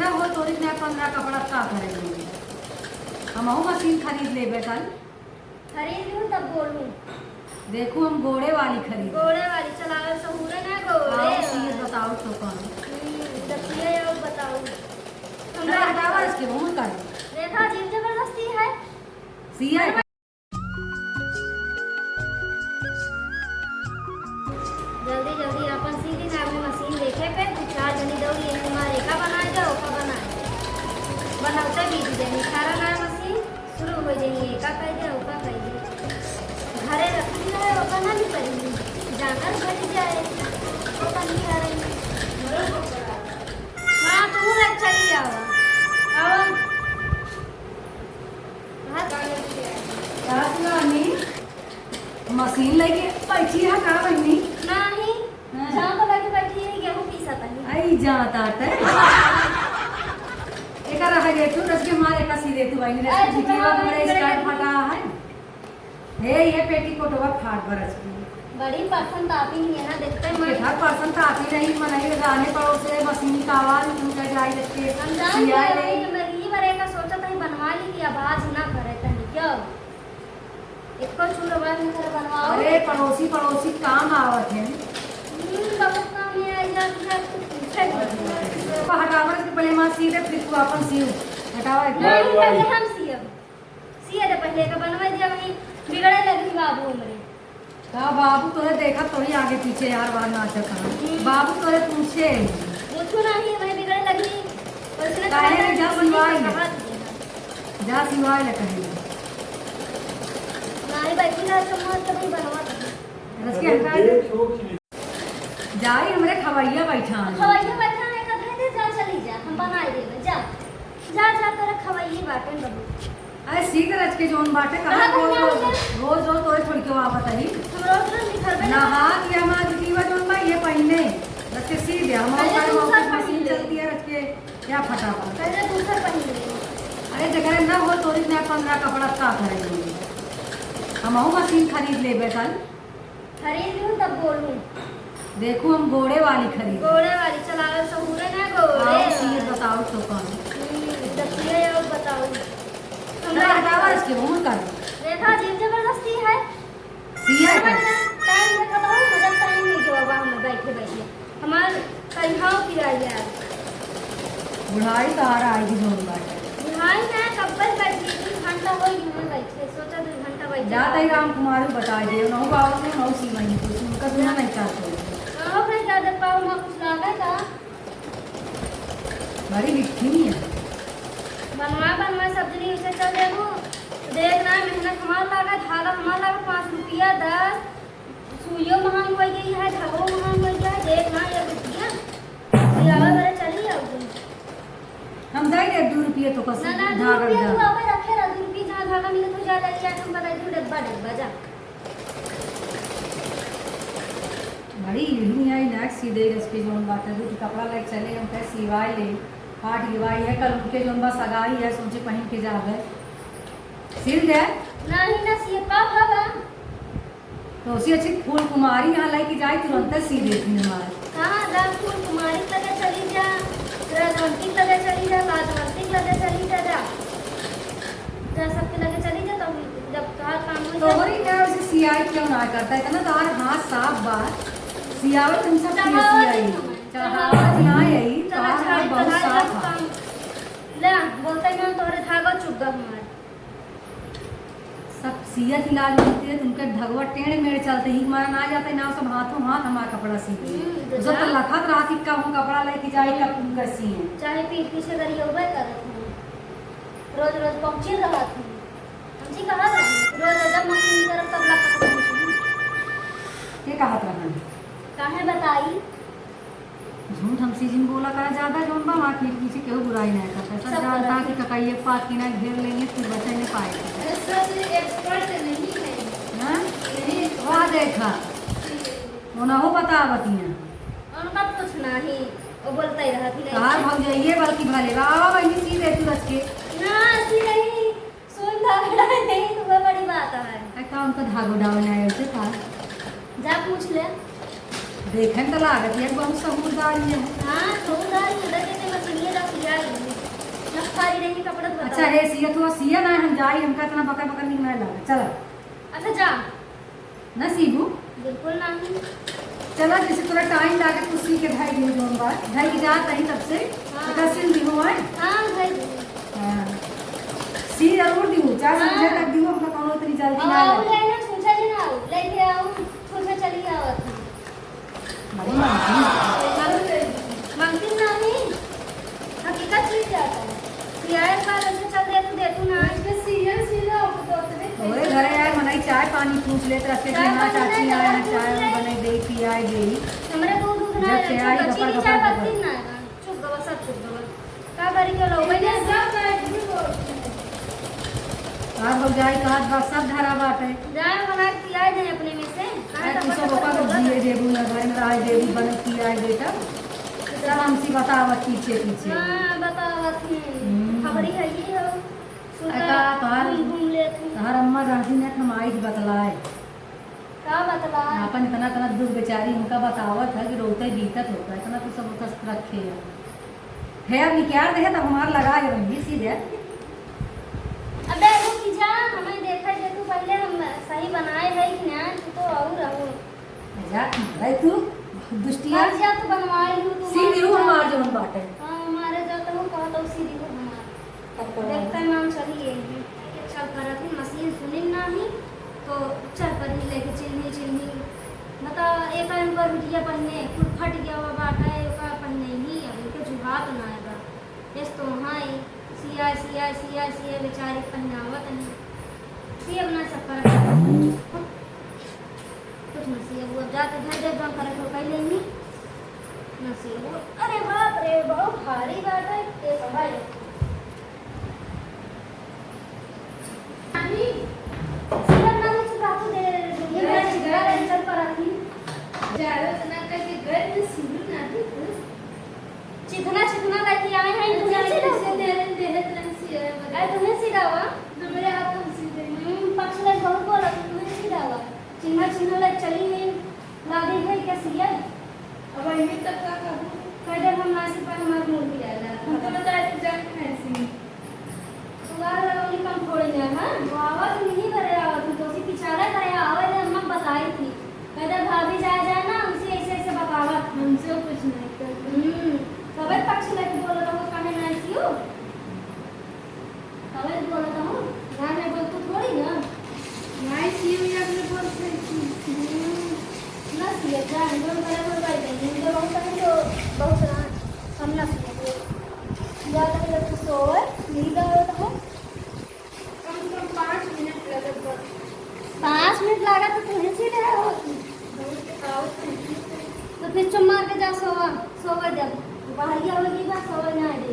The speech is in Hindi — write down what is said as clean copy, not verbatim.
ना हो तो 15 कपड़ा का करेंगे। हम मशीन खरीद ले कल। खरीद लूं तब बोलूं। देखो हम घोड़े वाली खरीद। घोड़े वाली चलावे सहूरे ना घोड़े। बताओ तो कौन दसिए और बताओ। हमरा हटावा इसके मुंह कर। देखा जीव जबरदस्ती है। सिया जल्दी जल्दी अपन सीधी ना में मशीन देखे पे चार जनी दौड़ी है हमारे का बनाए जाओ का बनाए बनाते बीत जाए सारा ना मशीन शुरू हो जाएंगे का कह दे का कह दे घरे रखी है ओका ना भी करेंगे जाकर घट जाए ओका नहीं करेंगे। हां तू रख चली जाओ आओ मशीन लेके बैठी है का बन्नी नहीं जहां पर बैठी बैठी है गेहूं पीसा तनी आई जाता है एक रह गए तू रस के मारे का सीधे तू भाई ने जीवा बड़े स्टार्ट फटा है हे ये पेटीकोटवा फाट बरस की बड़ी पसंद आती है ना देखते हैं मैं हर पर्सन का आती नहीं मनाई गाने पड़ो से मशीन का आवाज उनका जाई रखे हम जान गए मैं ये बारे का सोचा था बनवा ली कि आवाज ना करे तनी क्या एक को चूल्हा में कर बनवाओ। अरे पड़ोसी पड़ोसी काम आवत है बहुत काम है आई जा तो हटावर के पहले मां सीधे फिर तू अपन सीव हटावा नहीं पहले हम सीए दे पहले का बनवा दिया वही बिगड़े लगी बाबू हमरे का बाबू तोरे देखा थोड़ी आगे पीछे यार बार नाचा था बाबू तोरे पूछे मुझको नहीं मैं बिगड़े लगी उसने काहे जा सिवाय जा सिवाय ले कहीं नहीं बैठी ना समझ के भी बनवा रस के हटा जाई हमरे खवैया बैठा खवैया बैठा है कधे दे जा चली जा हम बनाए देबे जा जा जा कर खवैया बाटे बबू अरे सीख रच के जोन बाटे कहां रोज रोज तोरे छोड़ के वापस आई हम रोज रोज निखर बे ना हाथ या मां जीवा जोन बा ये पहने रच के सी दे हमारे घर वापस मशीन चलती है रच के क्या फटाफट पहले दूसरा पहन ले अरे जगह ना हो तो 15 कपड़ा का करेंगे। हम मशीन खरीद ले कल। खरीद लूं तब बोलूं। देखो हम घोड़े वाली खरीद। घोड़े वाली चलावे सहूरे ना घोड़े। बताओ तो कौन दसिए और बताओ। हमरा हटावा इसके मुंह कर। देखा जीव जबरदस्ती है। सिया टाइम में बताओ मुझे टाइम नहीं जो बाबा हम बैठे बैठे हमार कहियाओ किराया बुढ़ाई तो आ रहा है जी जोन बाटे बुढ़ाई ना कब्बल बैठी 2 घंटा हो गई बैठे सोचा 2 घंटा बैठ जाता ही राम कुमार बता दे नौ बाबू ने नौ सी महीने कुछ उनका दुना नहीं चाहते हां भाई ज्यादा पाव में कुछ लगा था बड़ी लिखी नहीं है बनवा सब्जी उसे चल देखो देखना मेहनत हमारा लगा धागा हमारा लगा 5 रुपया 10 सुइयों महंग हो गई है धागो महंग हो गया है देखना ये रुपया ये आवा मेरे चली आओ हम जाए 2 रुपये तो कस ना धागा 2 रुपया तू आवे रखे 2 रुपया जहां धागा मिले तो जा ले हम बताई तू डब्बा जा बड़ी हिलनी आई नेक्स्ट सीधे रेसिपी जोन बात है कि कपड़ा लेके चले हम कह सिवाय ले पाट गिवाई है कल उनके जोन बस सगाई है सोचे पहन के जावे सिल दे नहीं ना सी का भागा तो उसी अच्छी फूल कुमारी यहाँ लेके जाए तुरंत सी देती हमारे हां राम फूल कुमारी लगे चली जा राजवंती लगे चली जा राजवंती लगे चली जा जा सबके लगे चली जा तो जब का काम हो तो होरी क्या उसे सियाई क्यों ना करता है इतना तार हाथ साफ बात सियावत तुम सब की सियाई चढ़ावत ना यही तार बहुत साफ है ले बोलते मैं तोरे धागा चुग ग हमार सब सियत इलाज होती है तुमके ढगवा टेढ़ मेढ़ चलते ही हमारा ना जाते ना सब हाथों हाथ हमारा कपड़ा सीते जो तो लखत रात का हम कपड़ा लेके जाए कब तुम कैसी हैं चाहे पीठ पीछे करी होबे करत हूं रोज रोज पहुंची रहत हूं हम जी कहा रोज जब मशीन तरफ तब लपक पहुंची ये कहत रहन काहे बताई झूठ हमसे जिन बोला करा ज्यादा जोन बा वहां खीर पीछे केहू बुराई नहीं करता सब जानता कि ककैये पात की ना घेर लेंगे फिर बचे नहीं पाएगा ऐसा एक्सपर्ट नहीं है हां नहीं वहां देखा वो ना हो बतावती हैं उनका कुछ नहीं वो बोलता ही रहती नहीं कहां भाग जाइए बल्कि भले बाबा बहनी सी दे तू रच के ना ऐसी नहीं सुन धागा नहीं तो वो बड़ी बात है का उनका धागो डावल आए उसे था जा पूछ ले देखन तो लागत है बहुत समझदारी है हां समझदारी है देखे मशीन ये रख लिया देंगे कपड़े तो अच्छा हे सिया तो सिया ना हम जाई हमका इतना बकर बकर नहीं मैं लगा चलो अच्छा जा ना सीबू बिल्कुल नहीं चलो जैसे थोड़ा टाइम लागे तो सी के ढाई दिन जोन बात ढाई की जात नहीं तब से हाँ। तो सिल दी हो है हाँ भाई हां सी जरूर दी हो 4 हाँ। बजे तक दी हो अपना कोनो इतनी जल्दी ना आओ लगे लेना छूछा जी ना आओ लेके आओ छूछा चली आओ बड़ी मांगती मांगती नहीं हकीकत चीज जाता है यार बार ऐसे चल दे तू ना इसके सीरियल सीधा ओए घरे यार मनाई चाय पानी पूछ लेत रखे चाय ना पानी चाची नहीं, आए चाय चाय पूछ ले। बने दे पियाई दे हमरे दूध ना जब से आई चुप गपर चीनी गपर चाय गपर। पत्ती ना चुप गवा सब चुप गवा का करी के लोग भैया सब आज हो जाए का हाथ सब धरा बात है जाए बना के पिया दे अपने में से तू सब ओकर दिए देबू ना घर में रह देबू बन पियाई बेटा सब हमसी बतावत पीछे पीछे हां बतावत खबरी है ये हो अका तोहार घूम लेती तोहार अम्मा रहती ने माई के बतलाए का बतला अपन इतना इतना दुख बेचारी उनका बतावत है कि रोते बीतत होता है इतना तो सब कस रखे है अब निकाल दे तो हमार लगा के रंगी सीधे अबे वो की जा हमें देखा जे तू पहले हम सही बनाए है कि ना तू तो और रहो जा भाई तू दुष्टिया यार जा तो बनवाई लूं तू सीधी हूं हमार जोन बाटे हां हमारे जाता हूं कहा तो सीधी हूं हमार देखते हैं हम चलिए चल कर थी मशीन सुनी नहीं तो चल पर ही लेके चिन्ही बता एक टाइम पर बिटिया पहने खुद फट गया हुआ बाटा है का पहने ही अब इनके जुहात ना आएगा इस तो हां सिया बेचारी पहनावत नहीं सी अब ना सफर कुछ ना सी अब जाके घर दे बम कर तो कह लेंगी ना सी अरे बाप रे बहुत भारी बात है ये भाई नहीं सिया ना कुछ बात दे ये मैं सिगरेट अंचल पर आती जारो तना करके घर में सिगरेट ना दी चिकना लेके आए हैं तुम्हें से दे रहे सिया अरे तुम्हें सिरावा मेरे हाथ में सीधे पक्ष ले बहुत बोला तुम्हें सिरावा चिन्ह ले चली नहीं लादी है क्या सिया अब ये तक का कहते हम नासी पर हमार मूल भी आला हम तो बता जान है सी तुम्हारा वाली कम थोड़ी है हां वो आवाज नहीं करे आवाज तो सी पिछाड़ा करे आवाज हम बताई थी कहते भाभी जाए ना उसे ऐसे बतावा हमसे कुछ नहीं कर कबे पक्ष लेके बोल रहा हूं काहे ना सियो कबे बोल रहा हूं ना मैं बोल तू थोड़ी ना नहीं सियो या मैं बोलते ना सिया जान बोल करे भाई नहीं तो बहुत ना हम ना सिया ज्यादा लग तो सोए नहीं दा होता है कम से कम 5 मिनट लगे 5 मिनट लगा तो तुम्हें सी रहा हो तो फिर चुम मार के जा सोवा जब बाहर की होगी बस सोवा ना दे